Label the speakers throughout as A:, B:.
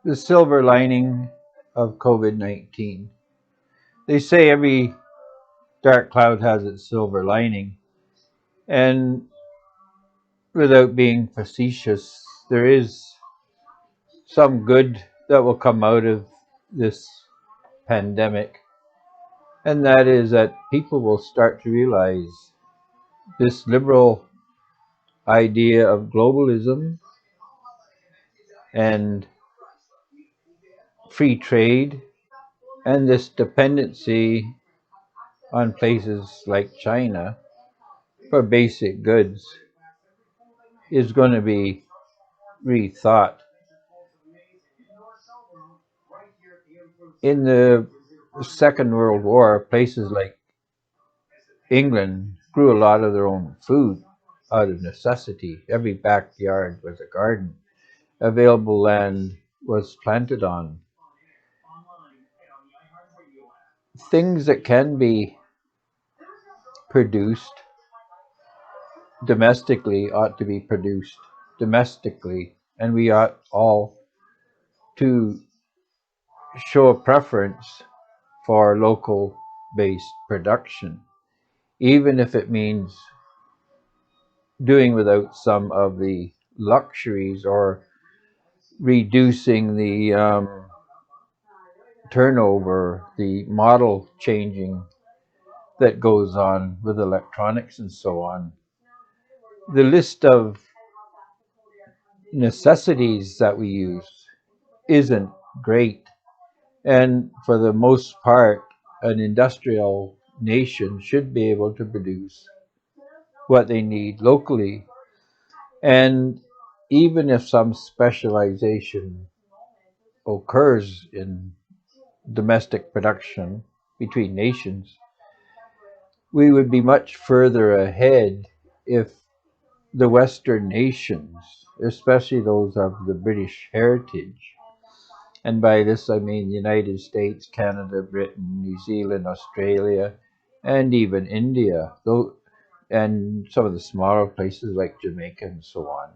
A: The silver lining of COVID-19. They say every dark cloud has its silver lining, and without being facetious, there is some good that will come out of this pandemic, and that is that people will start to realize this liberal idea of globalism and free trade and this dependency on places like China for basic goods is going to be rethought. In the Second World War, places like England grew a lot of their own food out of necessity. Every backyard was a garden. Available land was planted on. Things that can be produced domestically ought to be produced domestically, and we ought all to show a preference for local based production, even if it means doing without some of the luxuries or reducing the turnover, the model changing that goes on with electronics and so on. The list of necessities that we use isn't great. And for the most part, an industrial nation should be able to produce what they need locally. And even if some specialization occurs in domestic production between nations, we would be much further ahead if the Western nations, especially those of the British heritage, and by this I mean the United States, Canada, Britain, New Zealand, Australia, and even India, though, and some of the smaller places like Jamaica and so on.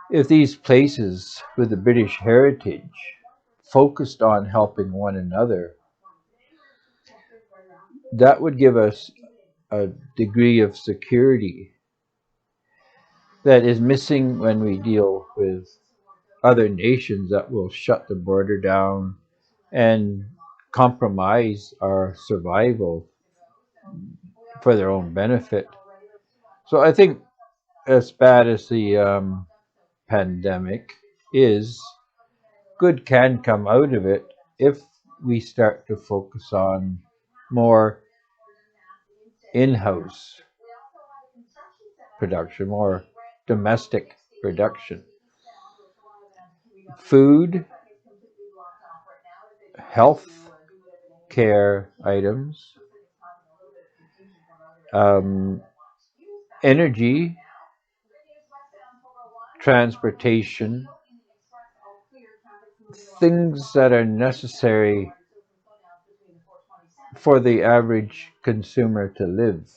A: If these places with the British heritage focused on helping one another, that would give us a degree of security that is missing when we deal with other nations that will shut the border down and compromise our survival for their own benefit. So I think, as bad as the pandemic is, good can come out of it if we start to focus on more in-house production, more domestic production. Food, health care items, um, energy, transportation, things that are necessary for the average consumer to live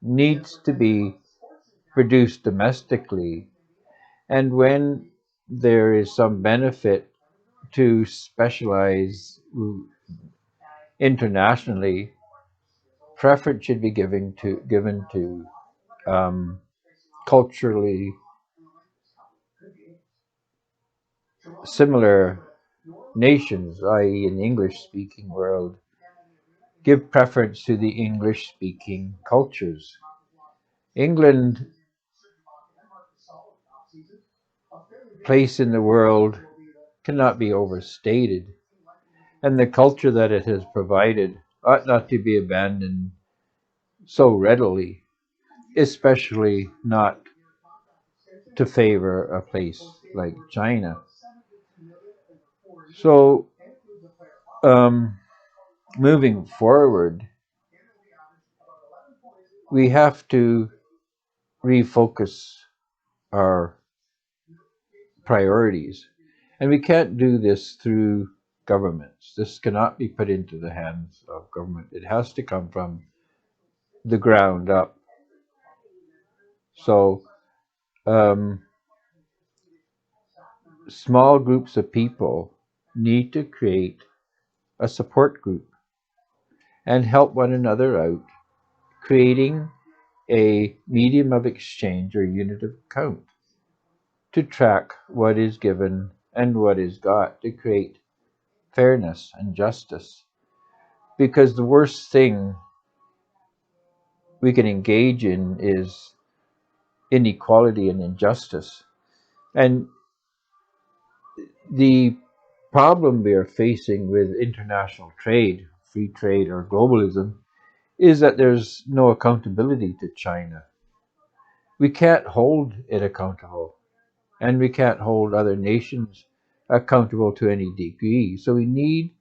A: needs to be produced domestically. And when there is some benefit to specialize internationally, preference should be given to um, culturally similar nations, i.e., in the English-speaking world, give preference to the English-speaking cultures. England place in the world cannot be overstated, and the culture that it has provided ought not to be abandoned so readily, especially not to favor a place like China. So, um, moving forward, we have to refocus our priorities. And we can't do this through governments. This cannot be put into the hands of government. It has to come from the ground up. So, um, small groups of people need to create a support group and help one another out, creating a medium of exchange or unit of account to track what is given and what is got to create fairness and justice. Because the worst thing we can engage in is inequality and injustice. And the problem we are facing with international trade, free trade, or globalism is that there's no accountability to China. We can't hold it accountable, and we can't hold other nations accountable to any degree. So we need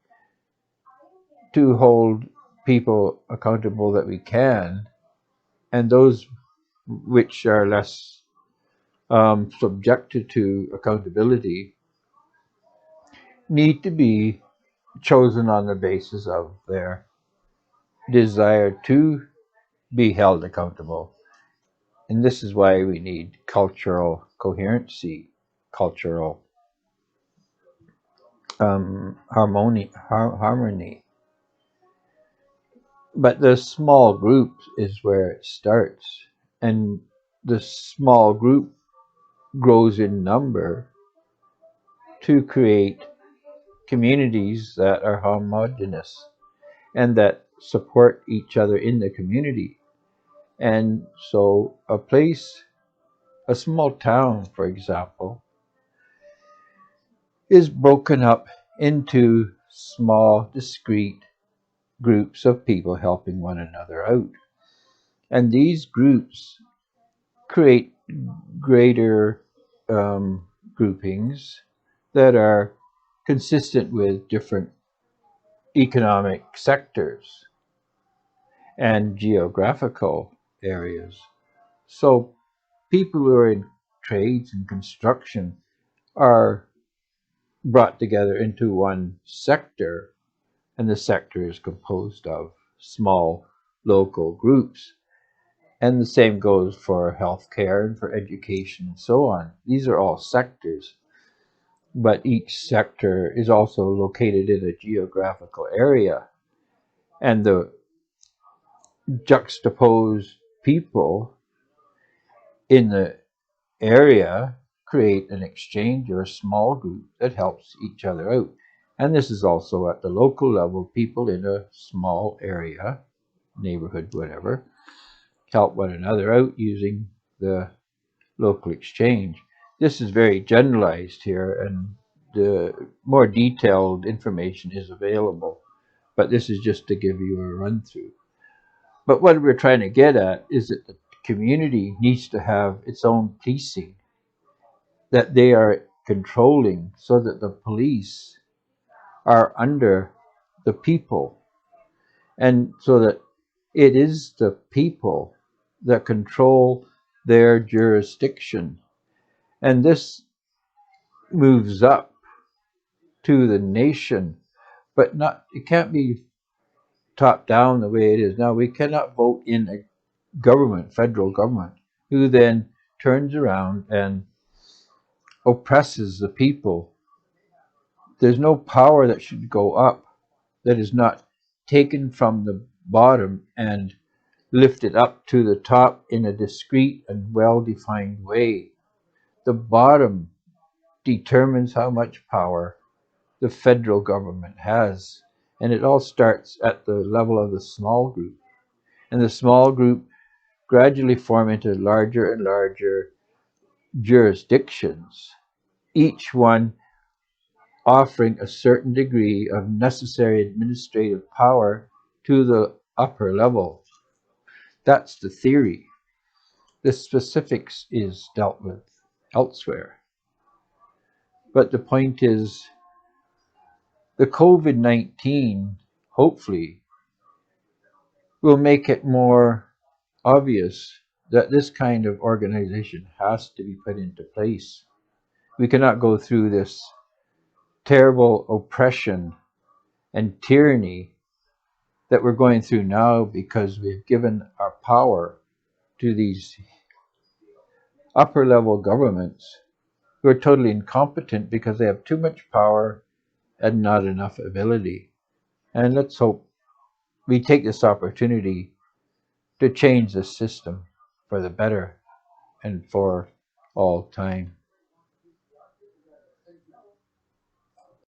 A: to hold people accountable that we can, and those which are less subjected to accountability need to be chosen on the basis of their desire to be held accountable. And this is why we need cultural coherency, cultural harmony. But the small group is where it starts. And the small group grows in number to create communities that are homogeneous and that support each other in the community. And so a place, a small town, for example, is broken up into small, discrete groups of people helping one another out. And these groups create greater groupings that are consistent with different economic sectors and geographical areas. So people who are in trades and construction are brought together into one sector, and the sector is composed of small local groups. And the same goes for healthcare and for education and so on. These are all sectors, but each sector is also located in a geographical area. And the juxtaposed people in the area create an exchange or a small group that helps each other out. And this is also at the local level. People in a small area, neighborhood, whatever, help one another out using the local exchange. This is very generalized here, and the more detailed information is available, but this is just to give you a run through. But what we're trying to get at is that the community needs to have its own policing that they are controlling so that the police are under the people, and so that it is the people that control their jurisdiction. And this moves up to the nation, but not, it can't be top down the way it is now. We cannot vote in a government, federal government, who then turns around and oppresses the people. There's no power that should go up that is not taken from the bottom and lifted up to the top in a discrete and well-defined way. The bottom determines how much power the federal government has. And it all starts at the level of the small group. And the small group gradually form into larger and larger jurisdictions, each one offering a certain degree of necessary administrative power to the upper level. That's the theory. The specifics is dealt with elsewhere. But the point is, the COVID-19, hopefully, will make it more obvious that this kind of organization has to be put into place. We cannot go through this terrible oppression and tyranny that we're going through now because we've given our power to these upper level governments who are totally incompetent because they have too much power and not enough ability. And let's hope we take this opportunity to change the system for the better and for all time.